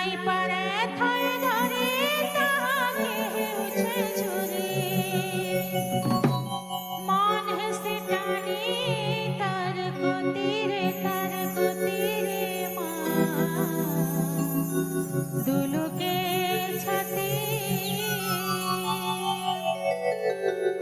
নাই পারে থয় ধরে তাহাকে হেউছে ছুরি মন হেসে টানি তার গতিরে মা দুলুকে ছাতি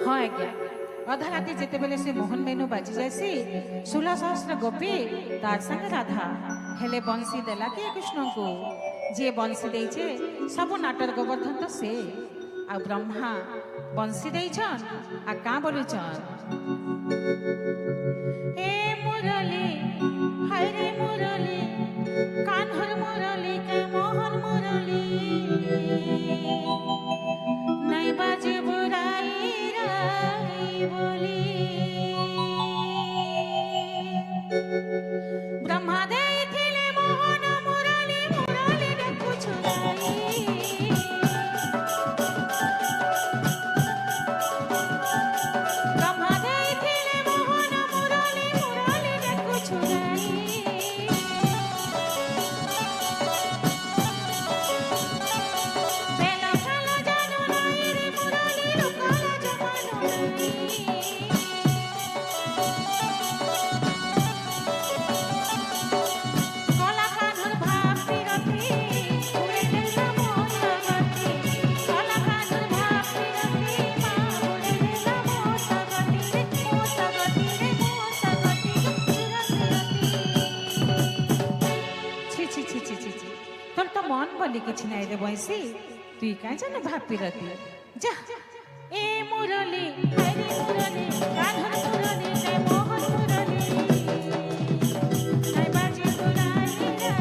হয় আজ্ঞা अधा राति जेते बेले से मोहन मेनू बाजी जासी 16 सहस्र गोपी तार संग राधा हेले बंसी देला के कृष्ण को जे बंसी देइछे सब नाटर गोवर्धन तो से आ ब्रह्मा बंसी देइछन आ का बोलुछन ए मुरली हाय रे मुरली कान्हर मुरली के मोहन मुरली নাই বাজে বুড়াই बोली ब्रह्मा दे थिले मोहन मुरली मुरली देखु छुराई ब्रह्मा दे थिले मोहन मुरली मुरली देखु छुराई बेला भालो जानो नाई रे मुरली लोकाला जमानो बोली किछ नहीं रे बंसी तुई का जाने भापी रती जा ए मुरली हरे मुरली कान्हर मुरली जय मोहन मुरली जय बाजी बुराई रे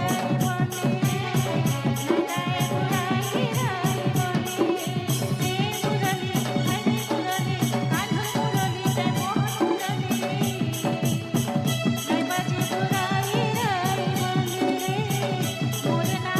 बोले जय बुराई रे बोले ए मुरली हरे मुरली कान्हर मुरली जय मोहन मुरली जय बाजी बुराई रे बोले मोरना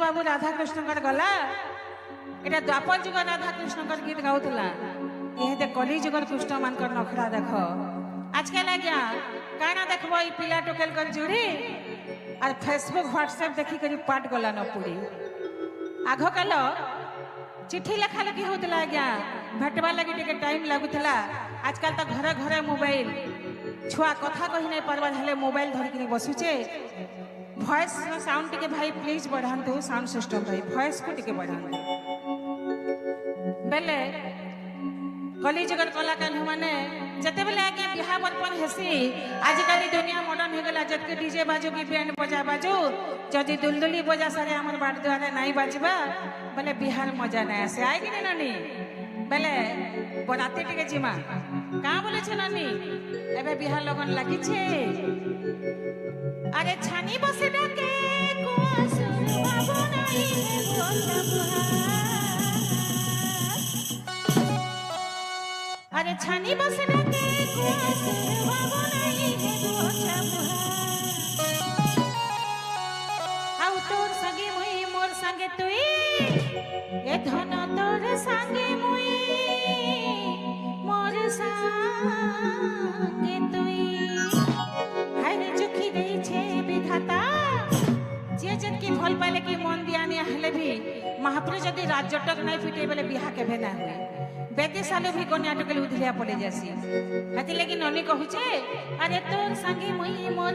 बाबू राधा कृष्ण गला एटा द्वापर जुग राधा कृष्ण गीत गाउतला ये कली जुग कृष्ण मान नखरा देख आजकल आज्ञा काना देखबो ई पिला टोकेल कर जुड़ी और फेसबुक व्हाट्सएप देखी करी पाट गला न पुड़ी आघ काल चिट्ठी लेखा लगी होतला आज्ञा भेटवा लगी टिके टाइम लागुतला आजकल तो घरे घरे मोबाइल छुआ कथा कहि नहीं पारबा हेले मोबाइल धरि कि बसुचे वॉइस साउंड टिके भाई प्लीज बढ़ांतु साउंड सिस्टम भाई वॉइस को टिके बढ़ांतु बेले कली जगत कलाकार माने जते बेले आके बिहा बरपन हेसी आजकल दुनिया मॉडर्न हो गला जतके डीजे बाजू की बैंड बजा बाजू जदी दुलदुली बजा सारे हमर बाट द्वारा नहीं बाजबा बेले बिहार मजा नहीं आसे आइ कि नानी बेले बराते टिके जिमा का बोले छ नानी एबे बिहार लगन लागी छे अरे छानी बसे डाके कुआसुर बाबू नहीं है बोला बुहा अरे छानी बसे डाके कुआसुर बाबू नहीं है बोला बुहा आउ तोर संगे मुई मोर संगे तुई এ ধন তোর সাঙ্গে মুই মোর সাঙ্গে তুই হাইরে চোখি দেইছে বিধাতা যে যেনকি ভাল পাইলে কি মন দিয়া নিয়া হেলে ভি মহাপ্রভু যদি রাজ্যটক নাই ফিটে বেলে বিহা কেভে না হুয়ে বেদে সালে ভি কন্যাটকে উধলিয়া পড়ে যাসি হাতি লাগি ননি কহুছে আরে তোর সঙ্গে মুই মোর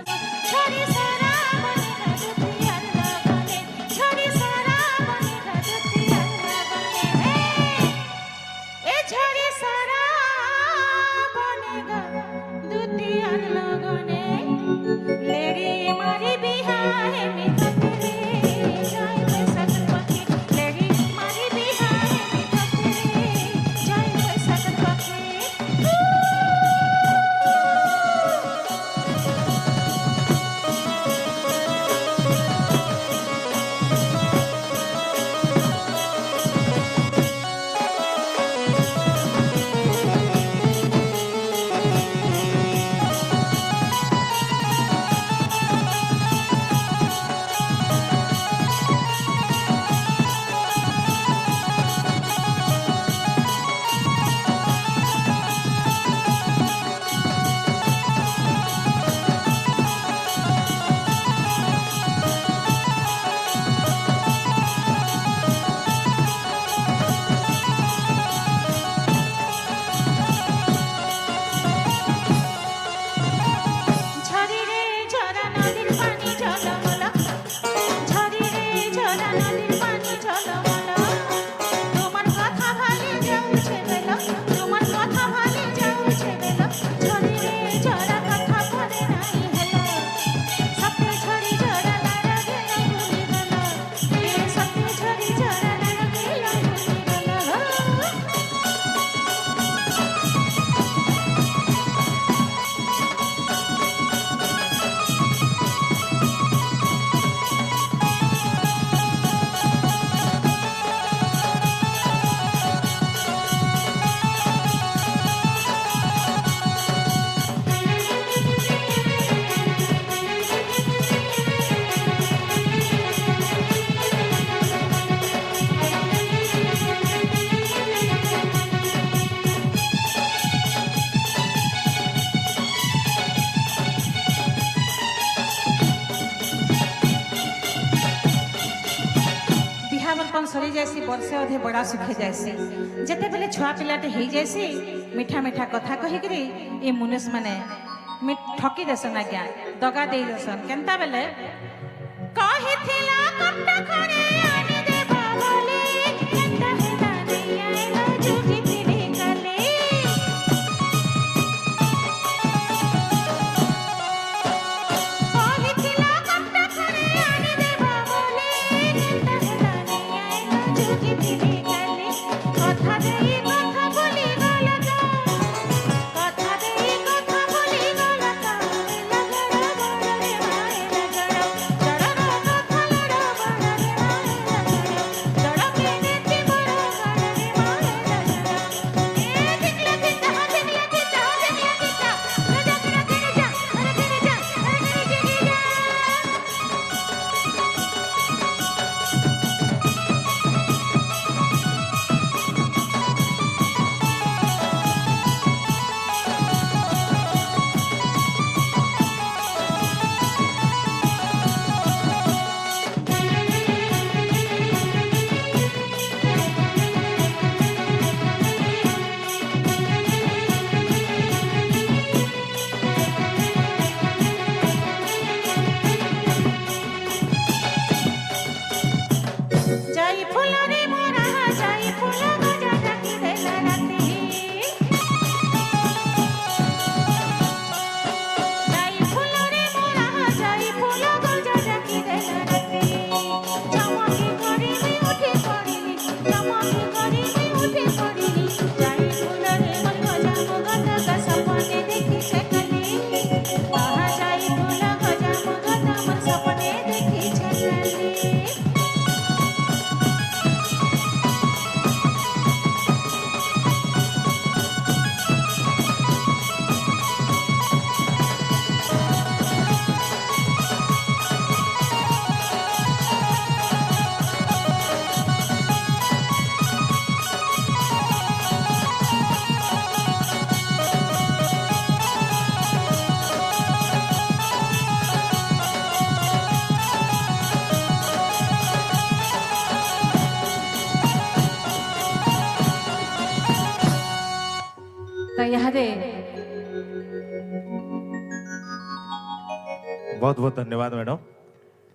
ছড়ি সারা মনে রাজতি আল্লাহ বনে ছড়ি সারা মনে রাজতি আল্লাহ বনে এ ছড়ি সারা বনে গা দুতি আল্লাহ গনে লেরি মারি বিহা হে মিঠা তেরে জয় বৈশাখ পাখি লেরি মারি বিহা হে মিঠা তেরে জয় বৈশাখ পাখি सरी जासी वर्षे अधे बड़ा सुखे जासी जेते बेले छुआ पिलाटे हेई जासी मीठा मीठा कथा कहि करी ए मनुष्य माने ठकी देसन आज्ञा दगा देई देसन केनता बेले कहिथिला कट्टा खणे आनी देबा बोले केनता हेला नहीं आइलो जुटी तिरे काले कहिथिला कट्टा खणे आनी देबा बोले केनता हेला नहीं आइलो जुटी तिरे काले कथा देई कथा बोली गलता कथा देई कथा बोली गलता लगड़ा बड़ रे माए लगड़ा जड़ा कथा लड़ा बड़ रे माए लगड़ा जड़ा के देती बड़ बड़ रे माए लगड़ा ए दिखला दिखता दिखला दिखता दिखला दिखता राजा करा तेरे जा अरे तेरे जा अरे तेरे जी जा जाई फूल रे मोरा जाई फूल गजा जाकी देला राती जाई फूल रे मोरा जाई फूल गजा जाकी देला राती चमकी करी में उठी पड़ीनी चमकी करी में उठी पड़ीनी जाई फूल रे मोर गजा मगता का सपने देखी छे कली आहा जाई फूल गजा मगता मोर सपने देखी छे कली इहादे बहुत बहुत धन्यवाद मैडम।